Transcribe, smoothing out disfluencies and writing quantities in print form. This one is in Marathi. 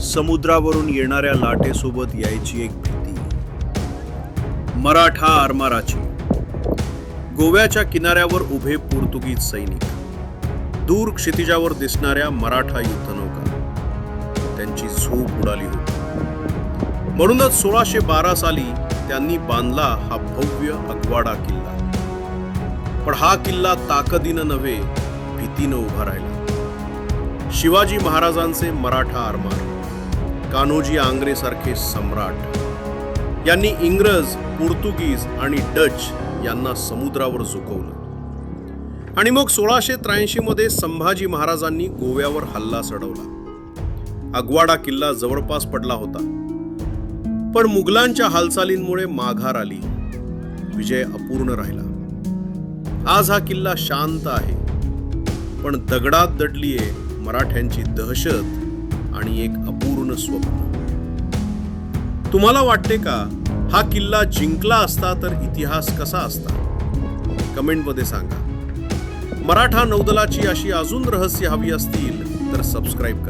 समुद्रावरून येणाऱ्या लाटेसोबत यायची एक भीती. मराठा आरमाराची. गोव्याच्या किनाऱ्यावर उभे पोर्तुगीज सैनिक. दूर क्षितिजावर दिसणाऱ्या मराठा युद्धनौका. त्यांची झोप उडाली होती. म्हणूनच 1612 साली त्यांनी बांधला हा भव्य अगवाडा किल्ला. पण हा किल्ला ताकदीनं नव्हे, भीतीनं उभा राहिला. शिवाजी महाराजांचे मराठा आरमार, कान्होजी आंग्रे सारखे सम्राट यांनी इंग्रज, पोर्तुगीज आणि डच यांना समुद्रावर झुकवलं. आणि मग 1683 मध्ये संभाजी महाराजांनी गोव्यावर हल्ला चढवला. अगवाडा किल्ला जवळपास पडला होता, पण मुघलांच्या हालचालींमुळे माघार आली. विजय अपूर्ण राहिला. आज हा किल्ला शांत आहे, पण दगडात दडलीये मराठ्यांची दहशत आणि एक अपूर्ण स्वप्न. तुम्हाला वाटते का हा किल्ला जिंकला असता तर इतिहास कसा असता? कमेंटमध्ये सांगा. मराठा नौदलाची अशी अजून रहस्य हवी असतील तर सबस्क्राईब करा.